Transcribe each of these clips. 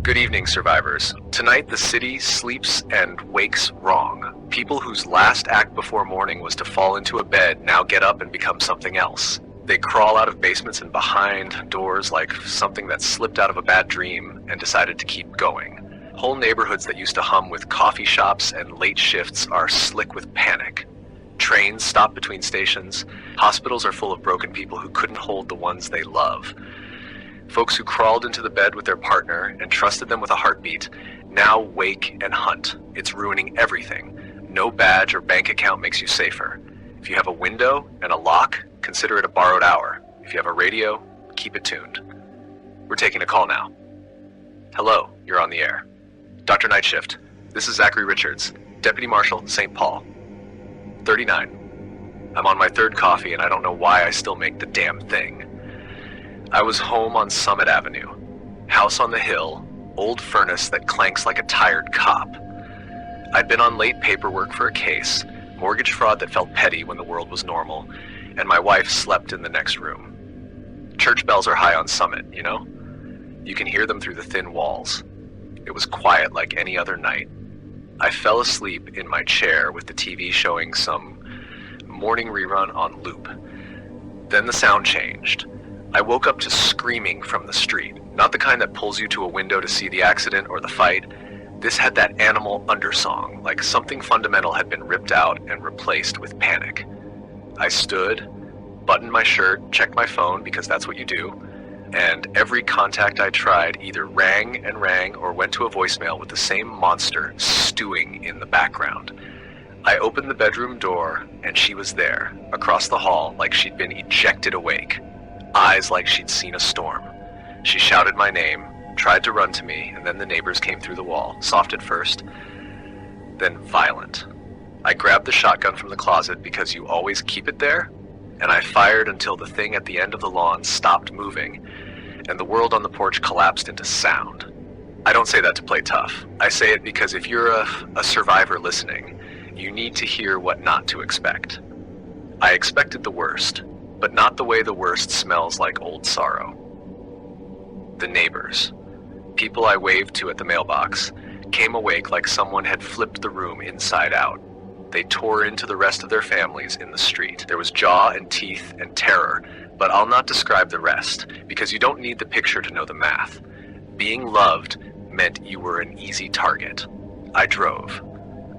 Good evening, survivors. Tonight, the city sleeps and wakes wrong. People whose last act before morning was to fall into a bed now get up and become something else. They crawl out of basements and behind doors like something that slipped out of a bad dream and decided to keep going. Whole neighborhoods that used to hum with coffee shops and late shifts are slick with panic. Trains stop between stations. Hospitals are full of broken people who couldn't hold the ones they love. Folks who crawled into the bed with their partner and trusted them with a heartbeat now wake and hunt. It's ruining everything. No badge or bank account makes you safer. If you have a window and a lock, consider it a borrowed hour. If you have a radio, keep it tuned. We're taking a call now. Hello, you're on the air. Dr. Night Shift, this is Zachary Richards, Deputy Marshal, St. Paul. 39. I'm on my third coffee and I don't know why I still make the damn thing. I was home on Summit Avenue. House on the hill, old furnace that clanks like a tired cop. I'd been on late paperwork for a case, mortgage fraud that felt petty when the world was normal, and my wife slept in the next room. Church bells are high on Summit, you know? You can hear them through the thin walls. It was quiet like any other night. I fell asleep in my chair with the TV showing some morning rerun on loop. Then the sound changed. I woke up to screaming from the street, not the kind that pulls you to a window to see the accident or the fight. This had that animal undersong, like something fundamental had been ripped out and replaced with panic. I stood, buttoned my shirt, checked my phone because that's what you do, and every contact I tried either rang and rang or went to a voicemail with the same monster stewing in the background. I opened the bedroom door and she was there, across the hall like she'd been ejected awake. Eyes like she'd seen a storm. She shouted my name, tried to run to me, and then the neighbors came through the wall, soft at first, then violent. I grabbed the shotgun from the closet because you always keep it there, and I fired until the thing at the end of the lawn stopped moving, and the world on the porch collapsed into sound. I don't say that to play tough. I say it because if you're a survivor listening, you need to hear what not to expect. I expected the worst, but not the way the worst smells like old sorrow. The neighbors, people I waved to at the mailbox, came awake like someone had flipped the room inside out. They tore into the rest of their families in the street. There was jaw and teeth and terror, but I'll not describe the rest, because you don't need the picture to know the math. Being loved meant you were an easy target. I drove.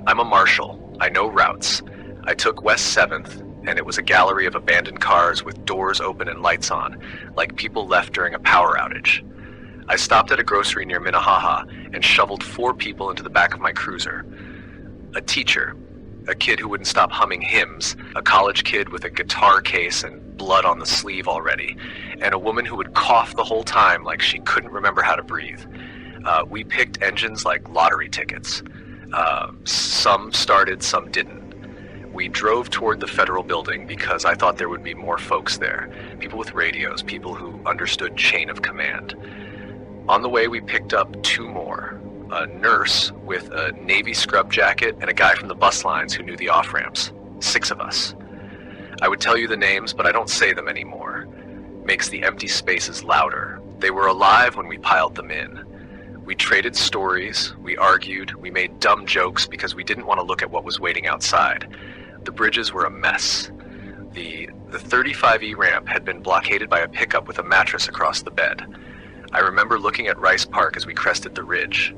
I'm a marshal. I know routes. I took West 7th, and it was a gallery of abandoned cars with doors open and lights on, like people left during a power outage. I stopped at a grocery near Minnehaha and shoveled 4 people into the back of my cruiser. A teacher, a kid who wouldn't stop humming hymns, a college kid with a guitar case and blood on the sleeve already, and a woman who would cough the whole time like she couldn't remember how to breathe. We picked engines like lottery tickets. Some started, some didn't. We drove toward the federal building because I thought there would be more folks there. People with radios, people who understood chain of command. On the way, we picked up 2 more. A nurse with a navy scrub jacket and a guy from the bus lines who knew the off-ramps. 6 of us. I would tell you the names, but I don't say them anymore. Makes the empty spaces louder. They were alive when we piled them in. We traded stories, we argued, we made dumb jokes because we didn't want to look at what was waiting outside. The bridges were a mess. The 35E ramp had been blockaded by a pickup with a mattress across the bed. I remember looking at Rice Park as we crested the ridge.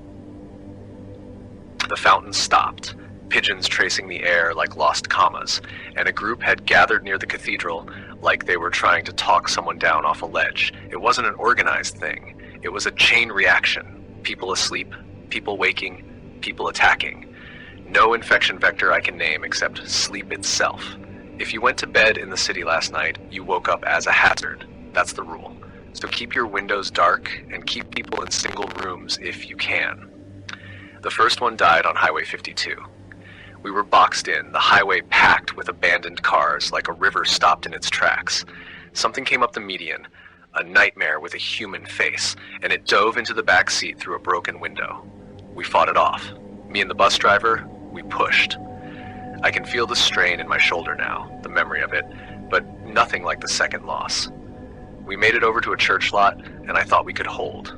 The fountain stopped, pigeons tracing the air like lost commas, and a group had gathered near the cathedral like they were trying to talk someone down off a ledge. It wasn't an organized thing. It was a chain reaction. People asleep, people waking, people attacking. No infection vector I can name except sleep itself. If you went to bed in the city last night, you woke up as a hazard. That's the rule. So keep your windows dark and keep people in single rooms if you can. The first one died on Highway 52. We were boxed in, the highway packed with abandoned cars like a river stopped in its tracks. Something came up the median, a nightmare with a human face, and it dove into the back seat through a broken window. We fought it off. Me and the bus driver, we pushed. I can feel the strain in my shoulder now, the memory of it, but nothing like the second loss. We made it over to a church lot, and I thought we could hold.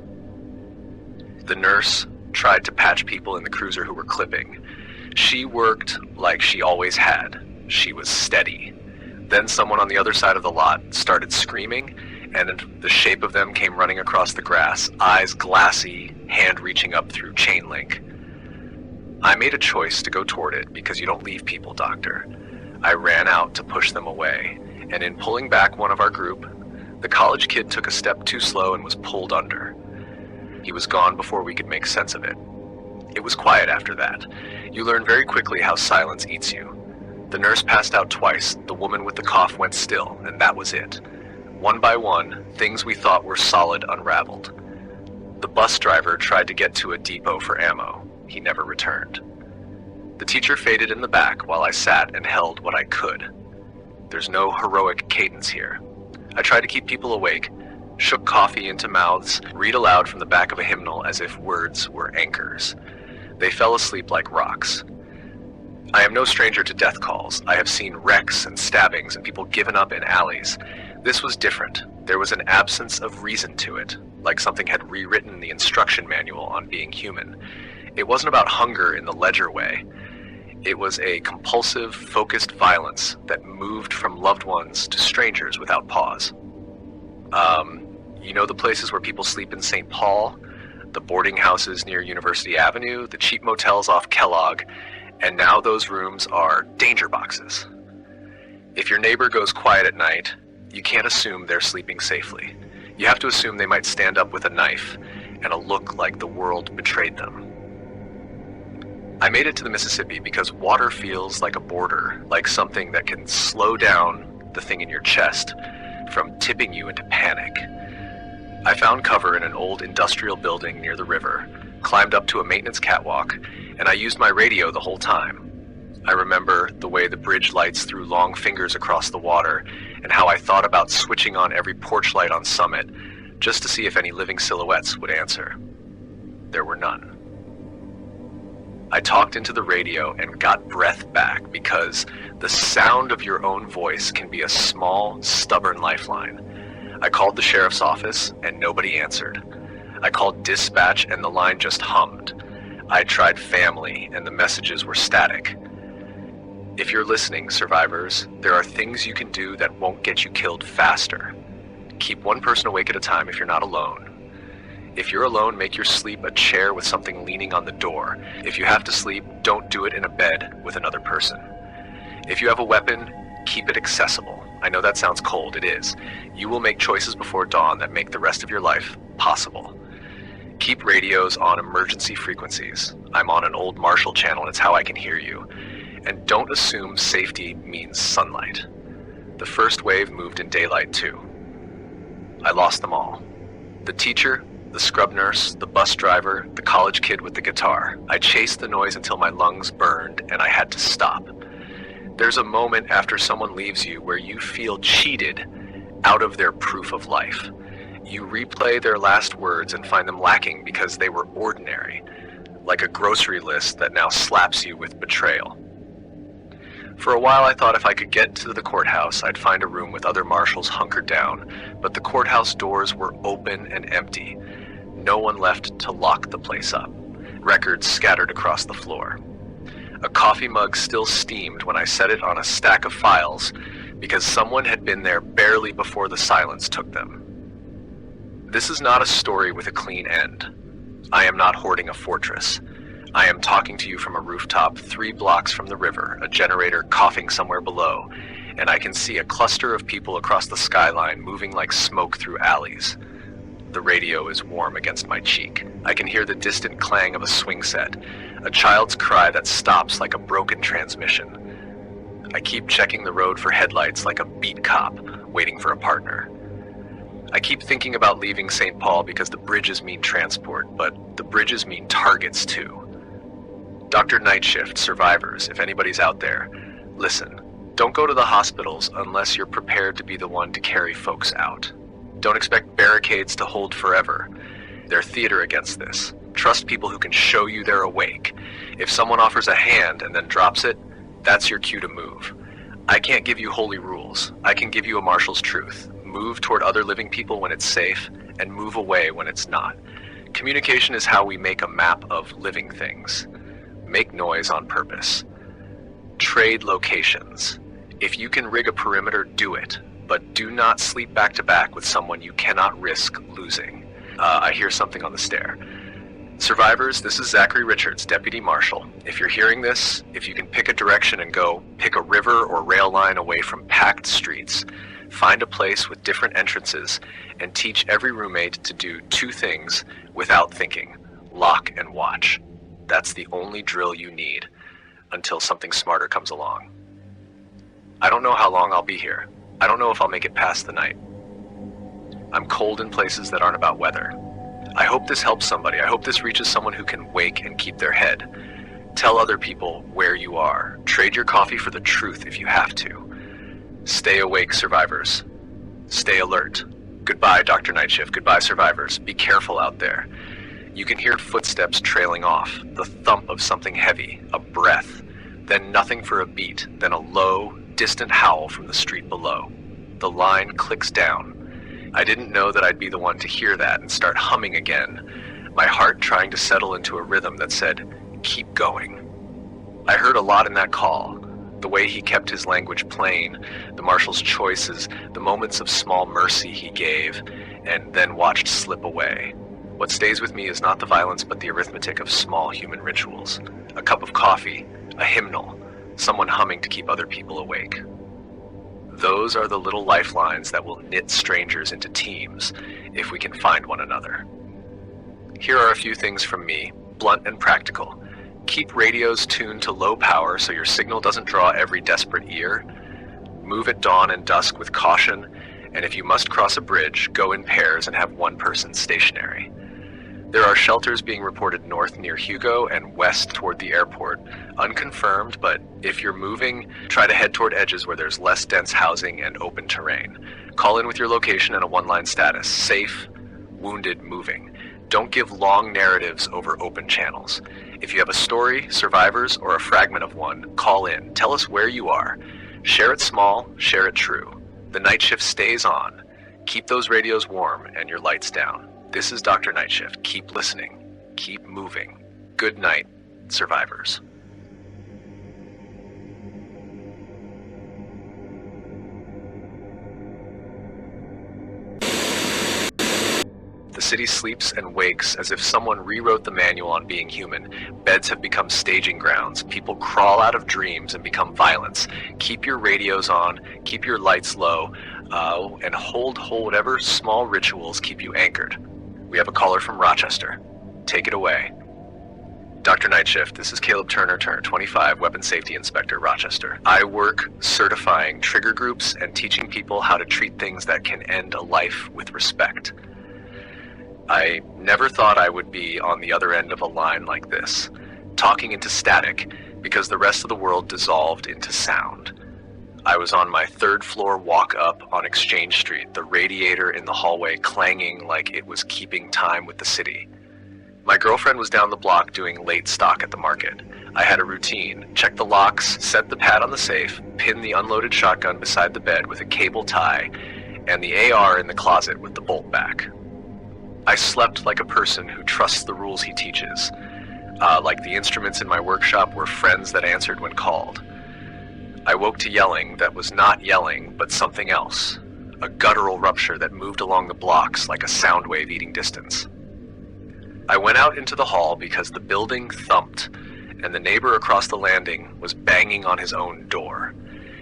The nurse tried to patch people in the cruiser who were clipping. She worked like she always had. She was steady. Then someone on the other side of the lot started screaming, and the shape of them came running across the grass, eyes glassy, hand reaching up through chain link. I made a choice to go toward it because you don't leave people, Doctor. I ran out to push them away, and in pulling back one of our group, the college kid took a step too slow and was pulled under. He was gone before we could make sense of it. It was quiet after that. You learn very quickly how silence eats you. The nurse passed out twice, the woman with the cough went still, and that was it. One by one, things we thought were solid unraveled. The bus driver tried to get to a depot for ammo. He never returned. The teacher faded in the back while I sat and held what I could. There's no heroic cadence here. I tried to keep people awake, shook coffee into mouths, read aloud from the back of a hymnal as if words were anchors. They fell asleep like rocks. I am no stranger to death calls. I have seen wrecks and stabbings and people given up in alleys. This was different. There was an absence of reason to it, like something had rewritten the instruction manual on being human. It wasn't about hunger in the Ledger way. It was a compulsive, focused violence that moved from loved ones to strangers without pause. You know the places where people sleep in St. Paul, the boarding houses near University Avenue, the cheap motels off Kellogg, and now those rooms are danger boxes. If your neighbor goes quiet at night, you can't assume they're sleeping safely. You have to assume they might stand up with a knife and a look like the world betrayed them. I made it to the Mississippi because water feels like a border, like something that can slow down the thing in your chest from tipping you into panic. I found cover in an old industrial building near the river, climbed up to a maintenance catwalk, and I used my radio the whole time. I remember the way the bridge lights threw long fingers across the water, and how I thought about switching on every porch light on Summit, just to see if any living silhouettes would answer. There were none. I talked into the radio and got breath back because the sound of your own voice can be a small, stubborn lifeline. I called the sheriff's office and nobody answered. I called dispatch and the line just hummed. I tried family and the messages were static. If you're listening, survivors, there are things you can do that won't get you killed faster. Keep one person awake at a time if you're not alone. If you're alone, make your sleep a chair with something leaning on the door. If you have to sleep, don't do it in a bed with another person. If you have a weapon, keep it accessible. I know that sounds cold, it is. You will make choices before dawn that make the rest of your life possible. Keep radios on emergency frequencies. I'm on an old Marshall channel, it's how I can hear you. And don't assume safety means sunlight. The first wave moved in daylight too. I lost them all. The teacher, the scrub nurse, the bus driver, the college kid with the guitar. I chased the noise until my lungs burned and I had to stop. There's a moment after someone leaves you where you feel cheated out of their proof of life. You replay their last words and find them lacking because they were ordinary, like a grocery list that now slaps you with betrayal. For a while I thought if I could get to the courthouse, I'd find a room with other marshals hunkered down, but the courthouse doors were open and empty. No one left to lock the place up. Records scattered across the floor. A coffee mug still steamed when I set it on a stack of files because someone had been there barely before the silence took them. This is not a story with a clean end. I am not hoarding a fortress. I am talking to you from a rooftop 3 blocks from the river, a generator coughing somewhere below, and I can see a cluster of people across the skyline moving like smoke through alleys. The radio is warm against my cheek. I can hear the distant clang of a swing set, a child's cry that stops like a broken transmission. I keep checking the road for headlights like a beat cop waiting for a partner. I keep thinking about leaving St. Paul because the bridges mean transport, but the bridges mean targets too. Dr. Nightshift, survivors, if anybody's out there, listen. Don't go to the hospitals unless you're prepared to be the one to carry folks out. Don't expect barricades to hold forever. They're theater against this. Trust people who can show you they're awake. If someone offers a hand and then drops it, that's your cue to move. I can't give you holy rules. I can give you a marshal's truth. Move toward other living people when it's safe, and move away when it's not. Communication is how we make a map of living things. Make noise on purpose. Trade locations. If you can rig a perimeter, do it, but do not sleep back to back with someone you cannot risk losing. I hear something on the stair. Survivors, this is Zachary Richards, Deputy Marshal. If you're hearing this, if you can pick a direction and go, pick a river or rail line away from packed streets. Find a place with different entrances and teach every roommate to do two things without thinking: lock and watch. That's the only drill you need until something smarter comes along. I don't know how long I'll be here. I don't know if I'll make it past the night. I'm cold in places that aren't about weather. I hope this helps somebody. I hope this reaches someone who can wake and keep their head. Tell other people where you are. Trade your coffee for the truth if you have to. Stay awake, survivors. Stay alert. Goodbye, Dr. Nightshift. Goodbye, survivors. Be careful out there. You can hear footsteps trailing off, the thump of something heavy, a breath, then nothing for a beat, then a low, distant howl from the street below. The line clicks down. I didn't know that I'd be the one to hear that and start humming again, my heart trying to settle into a rhythm that said, keep going. I heard a lot in that call. The way he kept his language plain, the marshal's choices, the moments of small mercy he gave, and then watched slip away. What stays with me is not the violence but the arithmetic of small human rituals. A cup of coffee, a hymnal, someone humming to keep other people awake. Those are the little lifelines that will knit strangers into teams if we can find one another. Here are a few things from me, blunt and practical. Keep radios tuned to low power so your signal doesn't draw every desperate ear. Move at dawn and dusk with caution, and if you must cross a bridge, go in pairs and have one person stationary. There are shelters being reported north near Hugo and west toward the airport. Unconfirmed, but if you're moving, try to head toward edges where there's less dense housing and open terrain. Call in with your location and a one-line status: safe, wounded, moving. Don't give long narratives over open channels. If you have a story, survivors, or a fragment of one, call in. Tell us where you are. Share it small, share it true. The night shift stays on. Keep those radios warm and your lights down. This is Dr. Nightshift. Keep listening. Keep moving. Good night, survivors. The city sleeps and wakes as if someone rewrote the manual on being human. Beds have become staging grounds. People crawl out of dreams and become violence. Keep your radios on, keep your lights low, and hold whatever small rituals keep you anchored. We have a caller from Rochester. Take it away. Dr. Nightshift, this is Caleb Turner, 25, Weapon Safety Inspector, Rochester. I work certifying trigger groups and teaching people how to treat things that can end a life with respect. I never thought I would be on the other end of a line like this, talking into static because the rest of the world dissolved into sound. I was on my third floor walk up on Exchange Street, the radiator in the hallway clanging like it was keeping time with the city. My girlfriend was down the block doing late stock at the market. I had a routine: check the locks, set the pad on the safe, pin the unloaded shotgun beside the bed with a cable tie, and the AR in the closet with the bolt back. I slept like a person who trusts the rules he teaches. Like the instruments in my workshop were friends that answered when called. I woke to yelling that was not yelling, but something else. A guttural rupture that moved along the blocks like a sound wave eating distance. I went out into the hall because the building thumped, and the neighbor across the landing was banging on his own door.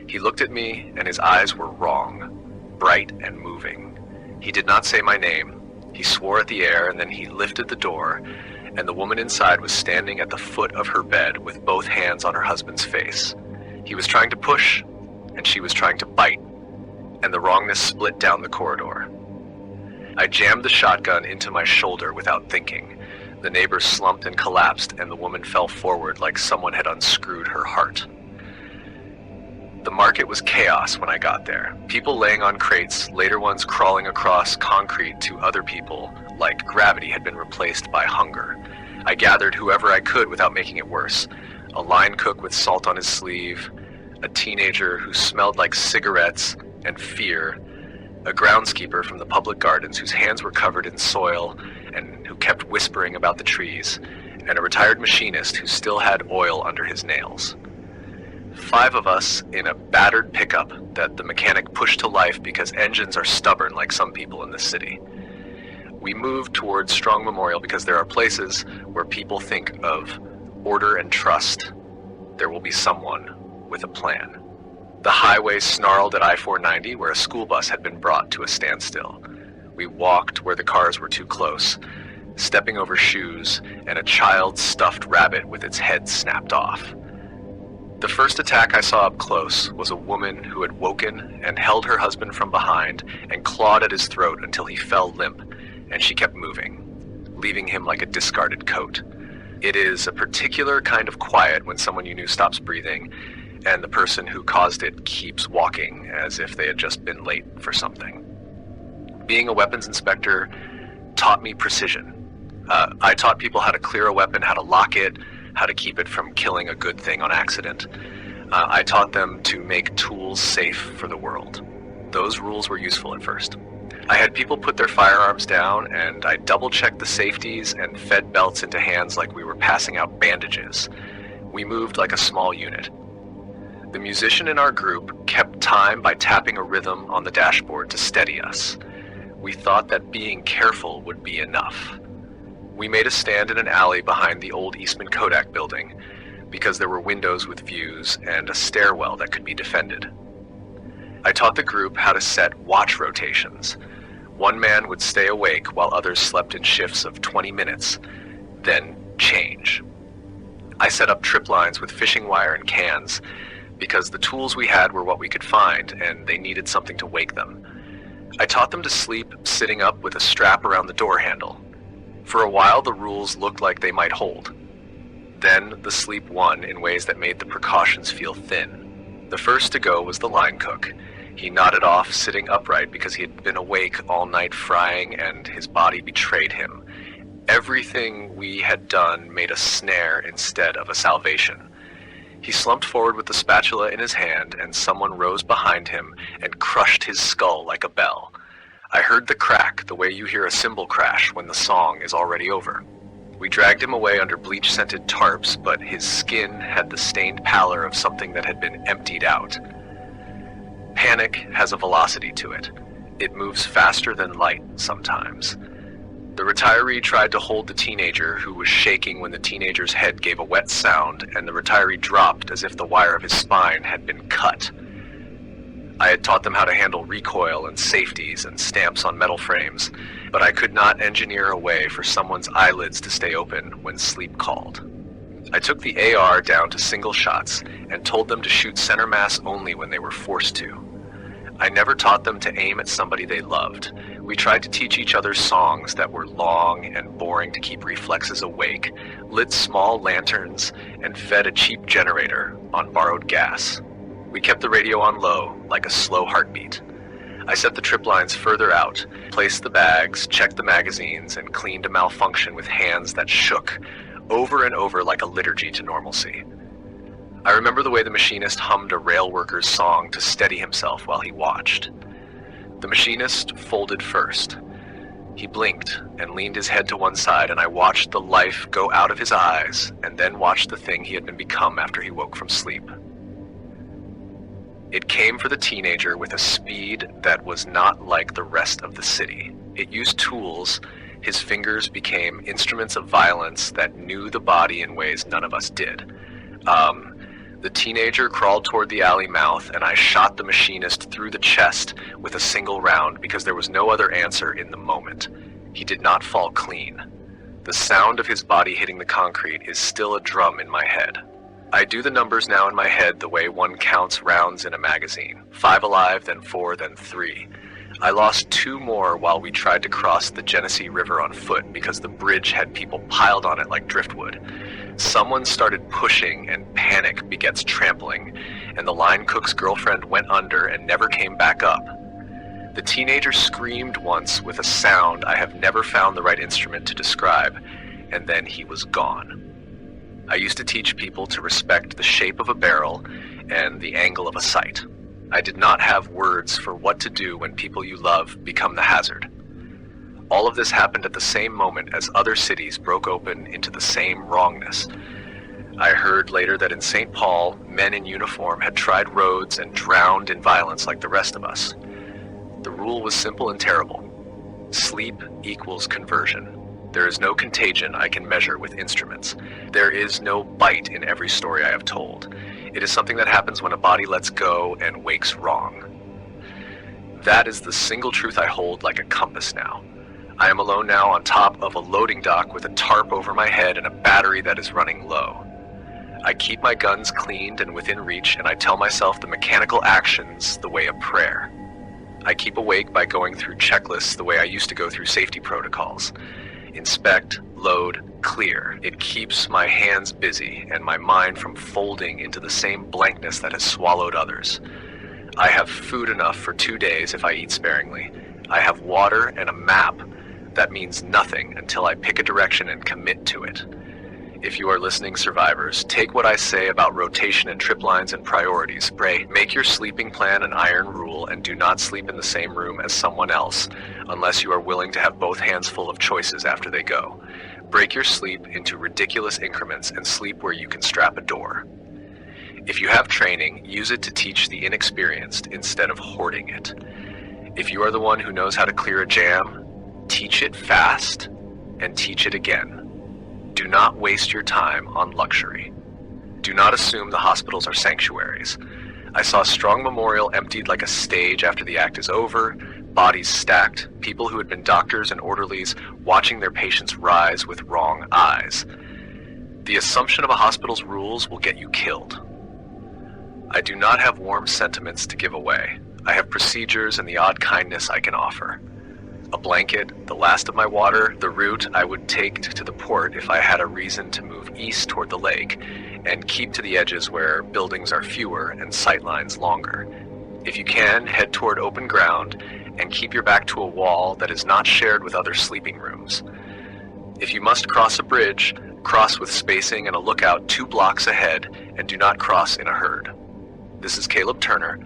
He looked at me, and his eyes were wrong, bright and moving. He did not say my name. He swore at the air, and then he lifted the door, and the woman inside was standing at the foot of her bed with both hands on her husband's face. He was trying to push, and she was trying to bite, and the wrongness split down the corridor. I jammed the shotgun into my shoulder without thinking. The neighbor slumped and collapsed, and the woman fell forward like someone had unscrewed her heart. The market was chaos when I got there. People laying on crates, later ones crawling across concrete to other people, like gravity had been replaced by hunger. I gathered whoever I could without making it worse. A line cook with salt on his sleeve, a teenager who smelled like cigarettes and fear, a groundskeeper from the public gardens whose hands were covered in soil and who kept whispering about the trees, and a retired machinist who still had oil under his nails. 5 of us in a battered pickup that the mechanic pushed to life because engines are stubborn like some people in this city. We moved towards Strong Memorial because there are places where people think of order and trust. There will be someone with a plan. The highway snarled at I-490 where a school bus had been brought to a standstill. We walked where the cars were too close, stepping over shoes and a child's stuffed rabbit with its head snapped off. The first attack I saw up close was a woman who had woken and held her husband from behind and clawed at his throat until he fell limp, and she kept moving, leaving him like a discarded coat. It is a particular kind of quiet when someone you knew stops breathing and the person who caused it keeps walking as if they had just been late for something. Being a weapons inspector taught me precision. I taught people how to clear a weapon, how to lock it, how to keep it from killing a good thing on accident. I taught them to make tools safe for the world. Those rules were useful at first. I had people put their firearms down, and I double-checked the safeties and fed belts into hands like we were passing out bandages. We moved like a small unit. The musician in our group kept time by tapping a rhythm on the dashboard to steady us. We thought that being careful would be enough. We made a stand in an alley behind the old Eastman Kodak building because there were windows with views and a stairwell that could be defended. I taught the group how to set watch rotations. One man would stay awake while others slept in shifts of 20 minutes, then change. I set up trip lines with fishing wire and cans because the tools we had were what we could find and they needed something to wake them. I taught them to sleep sitting up with a strap around the door handle. For a while, the rules looked like they might hold. Then the sleep won in ways that made the precautions feel thin. The first to go was the line cook. He nodded off, sitting upright because he had been awake all night frying and his body betrayed him. Everything we had done made a snare instead of a salvation. He slumped forward with the spatula in his hand and someone rose behind him and crushed his skull like a bell. I heard the crack the way you hear a cymbal crash when the song is already over. We dragged him away under bleach-scented tarps, but his skin had the stained pallor of something that had been emptied out. Panic has a velocity to it. It moves faster than light sometimes. The retiree tried to hold the teenager who was shaking when the teenager's head gave a wet sound and the retiree dropped as if the wire of his spine had been cut. I had taught them how to handle recoil and safeties and stamps on metal frames, but I could not engineer a way for someone's eyelids to stay open when sleep called. I took the AR down to single shots and told them to shoot center mass only when they were forced to. I never taught them to aim at somebody they loved. We tried to teach each other songs that were long and boring to keep reflexes awake, lit small lanterns, and fed a cheap generator on borrowed gas. We kept the radio on low, like a slow heartbeat. I set the trip lines further out, placed the bags, checked the magazines, and cleaned a malfunction with hands that shook, over and over like a liturgy to normalcy. I remember the way the machinist hummed a rail worker's song to steady himself while he watched. The machinist folded first. He blinked and leaned his head to one side, and I watched the life go out of his eyes, and then watched the thing he had been become after he woke from sleep. It came for the teenager with a speed that was not like the rest of the city. It used tools. His fingers became instruments of violence that knew the body in ways none of us did. The teenager crawled toward the alley mouth, and I shot the machinist through the chest with a single round because there was no other answer in the moment. He did not fall clean. The sound of his body hitting the concrete is still a drum in my head. I do the numbers now in my head the way one counts rounds in a magazine. 5 alive, then 4, then 3. I lost 2 more while we tried to cross the Genesee River on foot because the bridge had people piled on it like driftwood. Someone started pushing and panic begets trampling, and the line cook's girlfriend went under and never came back up. The teenager screamed once with a sound I have never found the right instrument to describe, and then he was gone. I used to teach people to respect the shape of a barrel and the angle of a sight. I did not have words for what to do when people you love become the hazard. All of this happened at the same moment as other cities broke open into the same wrongness. I heard later that in St. Paul, men in uniform had tried roads and drowned in violence like the rest of us. The rule was simple and terrible. Sleep equals conversion. There is no contagion I can measure with instruments. There is no bite in every story I have told. It is something that happens when a body lets go and wakes wrong. That is the single truth I hold like a compass now. I am alone now on top of a loading dock with a tarp over my head and a battery that is running low. I keep my guns cleaned and within reach, and I tell myself the mechanical actions the way of prayer. I keep awake by going through checklists the way I used to go through safety protocols. Inspect, load, clear. It keeps my hands busy and my mind from folding into the same blankness that has swallowed others. I have food enough for 2 days if I eat sparingly. I have water and a map. That means nothing until I pick a direction and commit to it. If you are listening, survivors, take what I say about rotation and trip lines and priorities. Pray, make your sleeping plan an iron rule and do not sleep in the same room as someone else unless you are willing to have both hands full of choices after they go. Break your sleep into ridiculous increments and sleep where you can strap a door. If you have training, use it to teach the inexperienced instead of hoarding it. If you are the one who knows how to clear a jam, teach it fast and teach it again. Do not waste your time on luxury. Do not assume the hospitals are sanctuaries. I saw Strong Memorial emptied like a stage after the act is over, bodies stacked, people who had been doctors and orderlies watching their patients rise with wrong eyes. The assumption of a hospital's rules will get you killed. I do not have warm sentiments to give away. I have procedures and the odd kindness I can offer. A blanket, the last of my water, the route I would take to the port if I had a reason to move east toward the lake, and keep to the edges where buildings are fewer and sightlines longer. If you can, head toward open ground and keep your back to a wall that is not shared with other sleeping rooms. If you must cross a bridge, cross with spacing and a lookout 2 blocks ahead, and do not cross in a herd. This is Caleb Turner,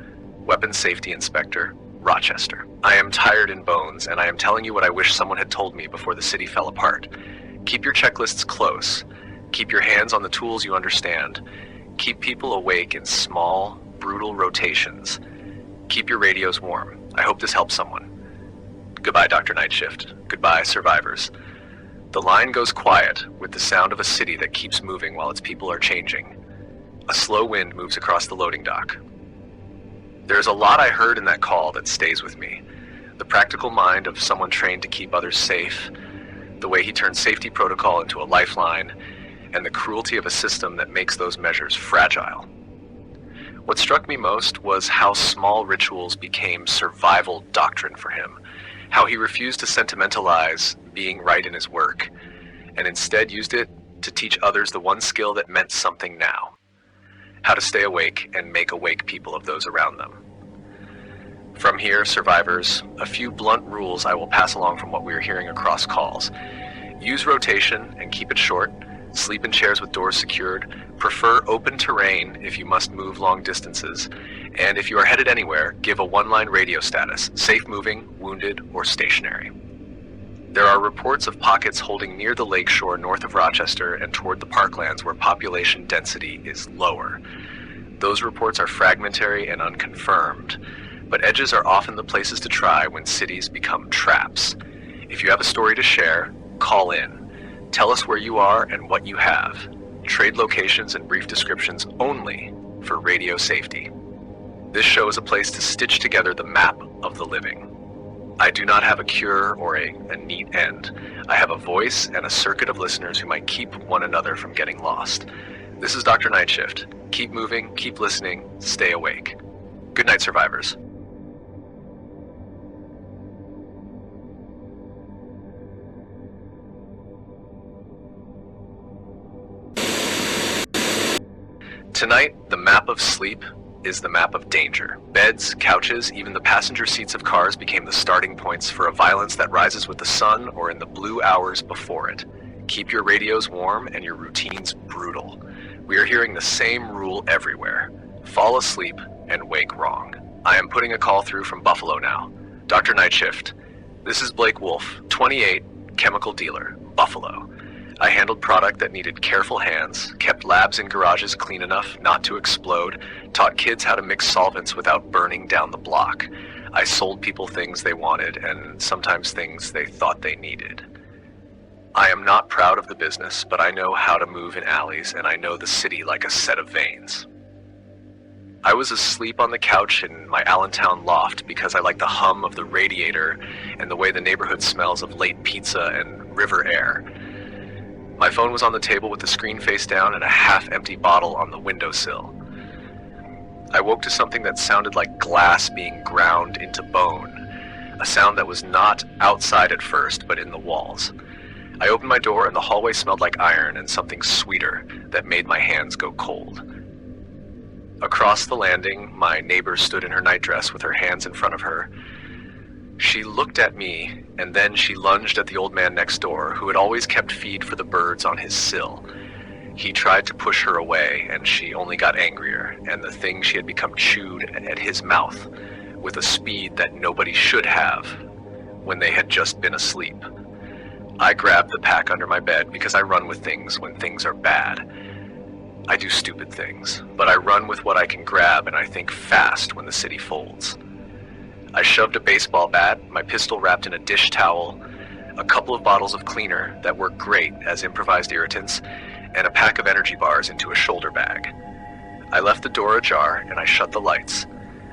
Weapons Safety Inspector, Rochester. I am tired in bones, and I am telling you what I wish someone had told me before the city fell apart. Keep your checklists close. Keep your hands on the tools you understand. Keep people awake in small, brutal rotations. Keep your radios warm. I hope this helps someone. Goodbye, Dr. Night Shift. Goodbye, survivors. The line goes quiet with the sound of a city that keeps moving while its people are changing. A slow wind moves across the loading dock. There's a lot I heard in that call that stays with me. The practical mind of someone trained to keep others safe, the way he turned safety protocol into a lifeline, and the cruelty of a system that makes those measures fragile. What struck me most was how small rituals became survival doctrine for him, how he refused to sentimentalize being right in his work, and instead used it to teach others the one skill that meant something now: how to stay awake and make awake people of those around them. From here, survivors, a few blunt rules I will pass along from what we are hearing across calls. Use rotation and keep it short. Sleep in chairs with doors secured. Prefer open terrain if you must move long distances. And if you are headed anywhere, give a one-line radio status: safe moving, wounded, or stationary. There are reports of pockets holding near the lakeshore north of Rochester and toward the parklands where population density is lower. Those reports are fragmentary and unconfirmed, but edges are often the places to try when cities become traps. If you have a story to share, call in. Tell us where you are and what you have. Trade locations and brief descriptions only for radio safety. This show is a place to stitch together the map of the living. I do not have a cure or a neat end. I have a voice and a circuit of listeners who might keep one another from getting lost. This is Dr. Night Shift. Keep moving, keep listening, stay awake. Good night, survivors. Tonight, the map of sleep is the map of danger. Beds, couches, even the passenger seats of cars became the starting points for a violence that rises with the sun or in the blue hours before it. Keep your radios warm and your routines brutal. We are hearing the same rule everywhere: fall asleep and wake wrong. I am putting a call through from Buffalo now. Dr. Night Shift, This is Blake Wolf, 28, chemical dealer, Buffalo. I handled product that needed careful hands, kept labs and garages clean enough not to explode, taught kids how to mix solvents without burning down the block. I sold people things they wanted and sometimes things they thought they needed. I am not proud of the business, but I know how to move in alleys and I know the city like a set of veins. I was asleep on the couch in my Allentown loft because I like the hum of the radiator and the way the neighborhood smells of late pizza and river air. My phone was on the table with the screen face down and a half-empty bottle on the windowsill. I woke to something that sounded like glass being ground into bone, a sound that was not outside at first, but in the walls. I opened my door and the hallway smelled like iron and something sweeter that made my hands go cold. Across the landing, my neighbor stood in her nightdress with her hands in front of her. She looked at me, and then she lunged at the old man next door, who had always kept feed for the birds on his sill. He tried to push her away, and she only got angrier, and the thing she had become chewed at his mouth with a speed that nobody should have when they had just been asleep. I grabbed the pack under my bed because I run with things when things are bad. I do stupid things, but I run with what I can grab and I think fast when the city folds. I shoved a baseball bat, my pistol wrapped in a dish towel, a couple of bottles of cleaner that work great as improvised irritants, and a pack of energy bars into a shoulder bag. I left the door ajar and I shut the lights.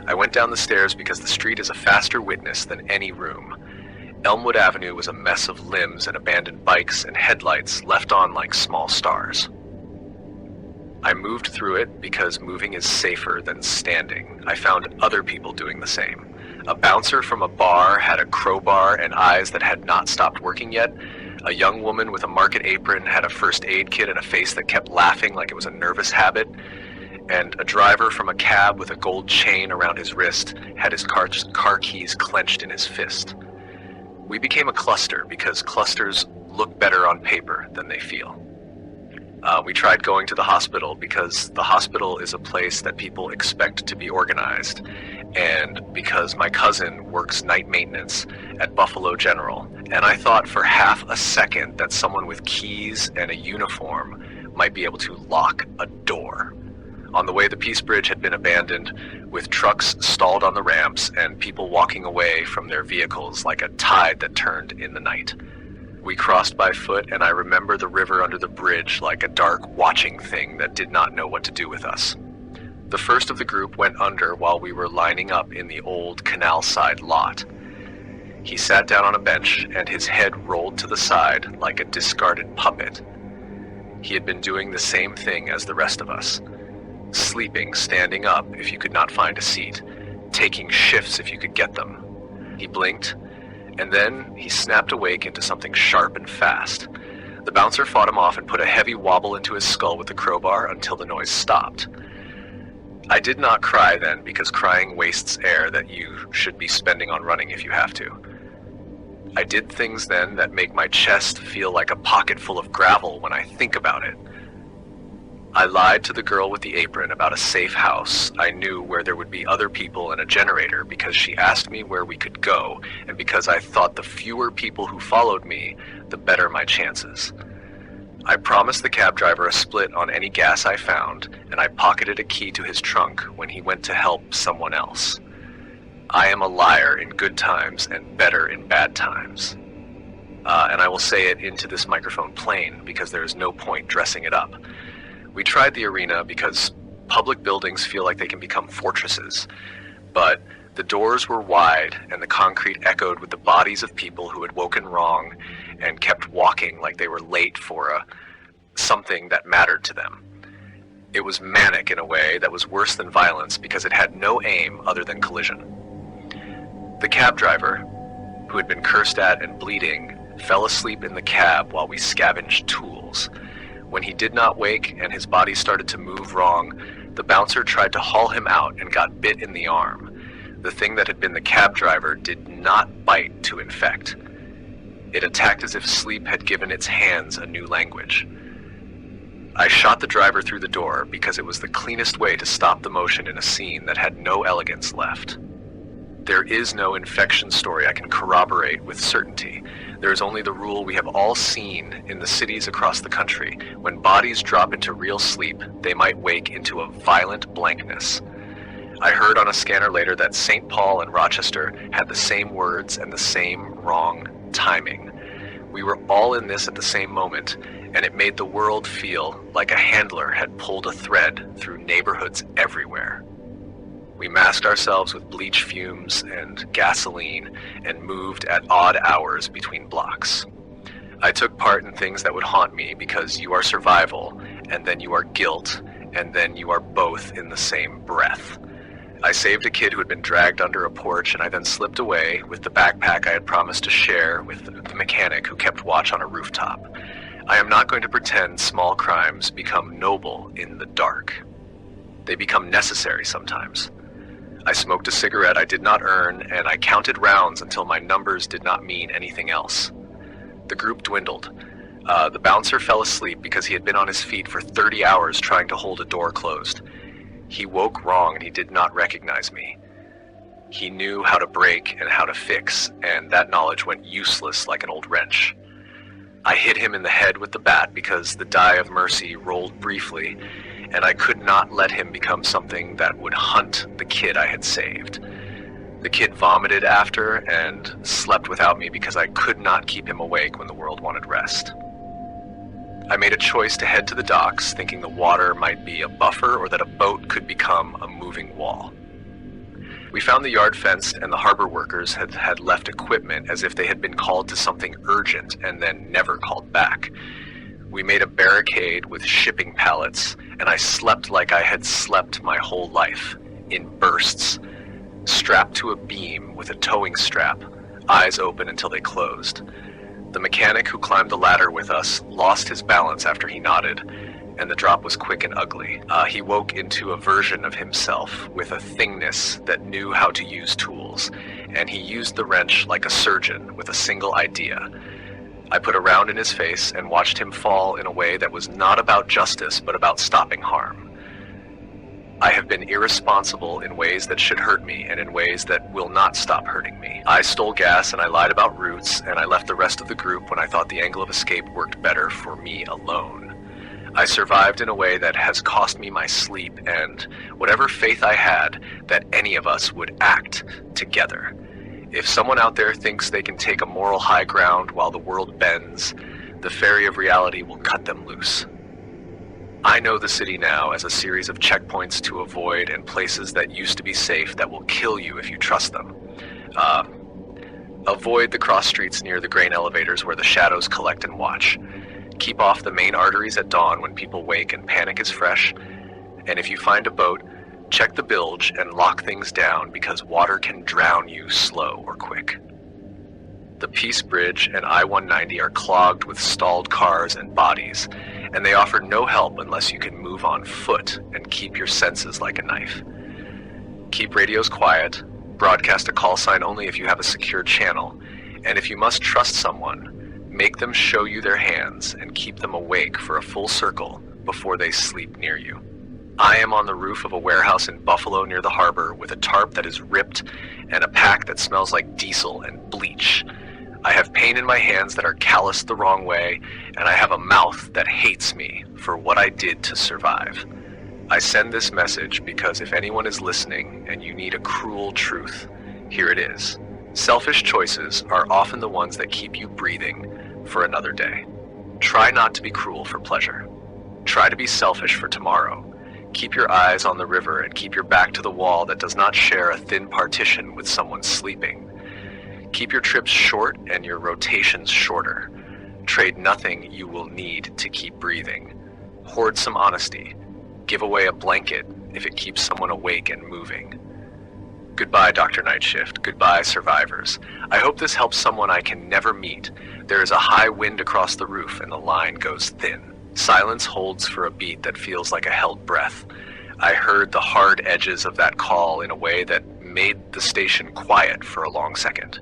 I went down the stairs because the street is a faster witness than any room. Elmwood Avenue was a mess of limbs and abandoned bikes and headlights left on like small stars. I moved through it because moving is safer than standing. I found other people doing the same. A bouncer from a bar had a crowbar and eyes that had not stopped working yet. A young woman with a market apron had a first aid kit and a face that kept laughing like it was a nervous habit. And a driver from a cab with a gold chain around his wrist had his car keys clenched in his fist. We became a cluster because clusters look better on paper than they feel. We tried going to the hospital because the hospital is a place that people expect to be organized, and because my cousin works night maintenance at Buffalo General, and I thought for half a second that someone with keys and a uniform might be able to lock a door. On the way, the Peace Bridge had been abandoned, with trucks stalled on the ramps and people walking away from their vehicles like a tide that turned in the night. We crossed by foot, and I remember the river under the bridge like a dark watching thing that did not know what to do with us. The first of the group went under while we were lining up in the old canal side lot. He sat down on a bench, and his head rolled to the side like a discarded puppet. He had been doing the same thing as the rest of us. Sleeping, standing up if you could not find a seat, taking shifts if you could get them. He blinked, and then he snapped awake into something sharp and fast. The bouncer fought him off and put a heavy wobble into his skull with the crowbar until the noise stopped. I did not cry then, because crying wastes air that you should be spending on running if you have to. I did things then that make my chest feel like a pocket full of gravel when I think about it. I lied to the girl with the apron about a safe house I knew where there would be other people and a generator because she asked me where we could go, and because I thought the fewer people who followed me, the better my chances. I promised the cab driver a split on any gas I found, and I pocketed a key to his trunk when he went to help someone else. I am a liar in good times and better in bad times. And I will say it into this microphone plain because there is no point dressing it up. We tried the arena because public buildings feel like they can become fortresses, but the doors were wide and the concrete echoed with the bodies of people who had woken wrong and kept walking like they were late for something that mattered to them. It was manic in a way that was worse than violence because it had no aim other than collision. The cab driver, who had been cursed at and bleeding, fell asleep in the cab while we scavenged tools. When he did not wake and his body started to move wrong, the bouncer tried to haul him out and got bit in the arm. The thing that had been the cab driver did not bite to infect. It attacked as if sleep had given its hands a new language. I shot the driver through the door because it was the cleanest way to stop the motion in a scene that had no elegance left. There is no infection story I can corroborate with certainty. There is only the rule we have all seen in the cities across the country. When bodies drop into real sleep, they might wake into a violent blankness. I heard on a scanner later that St. Paul and Rochester had the same words and the same wrong timing. We were all in this at the same moment, and it made the world feel like a handler had pulled a thread through neighborhoods everywhere. We masked ourselves with bleach fumes and gasoline and moved at odd hours between blocks. I took part in things that would haunt me because you are survival, and then you are guilt, and then you are both in the same breath. I saved a kid who had been dragged under a porch, and I then slipped away with the backpack I had promised to share with the mechanic who kept watch on a rooftop. I am not going to pretend small crimes become noble in the dark. They become necessary sometimes. I smoked a cigarette I did not earn, and I counted rounds until my numbers did not mean anything else. The group dwindled. The bouncer fell asleep because he had been on his feet for 30 hours trying to hold a door closed. He woke wrong and he did not recognize me. He knew how to break and how to fix, and that knowledge went useless like an old wrench. I hit him in the head with the bat because the die of mercy rolled briefly, and I could not let him become something that would hunt the kid I had saved. The kid vomited after and slept without me because I could not keep him awake when the world wanted rest. I made a choice to head to the docks, thinking the water might be a buffer or that a boat could become a moving wall. We found the yard fenced, and the harbor workers had left equipment as if they had been called to something urgent and then never called back. We made a barricade with shipping pallets, and I slept like I had slept my whole life, in bursts, strapped to a beam with a towing strap, eyes open until they closed. The mechanic who climbed the ladder with us lost his balance after he nodded, and the drop was quick and ugly. He woke into a version of himself with a thingness that knew how to use tools, and he used the wrench like a surgeon with a single idea. I put a round in his face and watched him fall in a way that was not about justice, but about stopping harm. I have been irresponsible in ways that should hurt me and in ways that will not stop hurting me. I stole gas and I lied about routes, and I left the rest of the group when I thought the angle of escape worked better for me alone. I survived in a way that has cost me my sleep and whatever faith I had that any of us would act together. If someone out there thinks they can take a moral high ground while the world bends, the ferry of reality will cut them loose. I know the city now as a series of checkpoints to avoid and places that used to be safe that will kill you if you trust them. Avoid the cross streets near the grain elevators where the shadows collect and watch. Keep off the main arteries at dawn when people wake and panic is fresh. And if you find a boat, check the bilge and lock things down because water can drown you slow or quick. The Peace Bridge and I-190 are clogged with stalled cars and bodies, and they offer no help unless you can move on foot and keep your senses like a knife. Keep radios quiet, broadcast a call sign only if you have a secure channel, and if you must trust someone, make them show you their hands and keep them awake for a full circle before they sleep near you. I am on the roof of a warehouse in Buffalo near the harbor with a tarp that is ripped and a pack that smells like diesel and bleach. I have pain in my hands that are calloused the wrong way, and I have a mouth that hates me for what I did to survive. I send this message because if anyone is listening and you need a cruel truth, here it is. Selfish choices are often the ones that keep you breathing for another day. Try not to be cruel for pleasure. Try to be selfish for tomorrow. Keep your eyes on the river and keep your back to the wall that does not share a thin partition with someone sleeping. Keep your trips short and your rotations shorter. Trade nothing you will need to keep breathing. Hoard some honesty. Give away a blanket if it keeps someone awake and moving. Goodbye, Dr. Night Shift. Goodbye, survivors. I hope this helps someone I can never meet. There is a high wind across the roof and the line goes thin. Silence holds for a beat that feels like a held breath. I heard the hard edges of that call in a way that made the station quiet for a long second.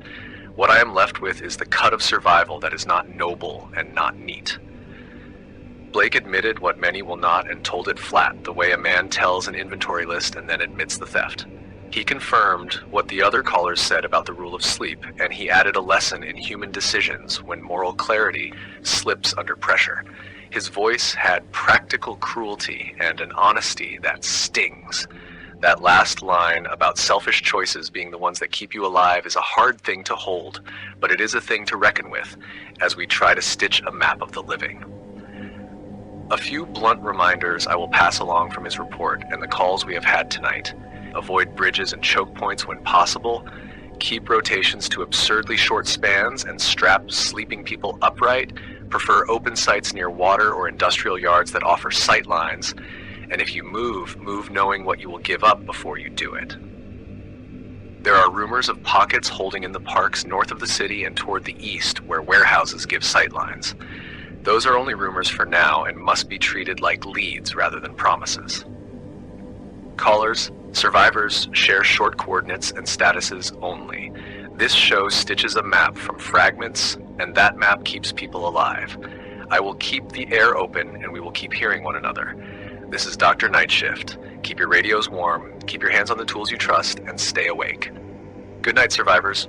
What I am left with is the cut of survival that is not noble and not neat. Blake admitted what many will not and told it flat, the way a man tells an inventory list and then admits the theft. He confirmed what the other callers said about the rule of sleep, and he added a lesson in human decisions when moral clarity slips under pressure. His voice had practical cruelty and an honesty that stings. That last line about selfish choices being the ones that keep you alive is a hard thing to hold, but it is a thing to reckon with as we try to stitch a map of the living. A few blunt reminders I will pass along from his report and the calls we have had tonight. Avoid bridges and choke points when possible. Keep rotations to absurdly short spans and strap sleeping people upright. Prefer open sites near water or industrial yards that offer sight lines. And if you move knowing what you will give up before you do it. There are rumors of pockets holding in the parks north of the city and toward the east where warehouses give sight lines. Those are only rumors for now and must be treated like leads rather than promises. Callers, survivors share short coordinates and statuses only. This show stitches a map from fragments, and that map keeps people alive. I will keep the air open and we will keep hearing one another. This is Dr. Nightshift. Keep your radios warm, keep your hands on the tools you trust, and stay awake. Good night, survivors.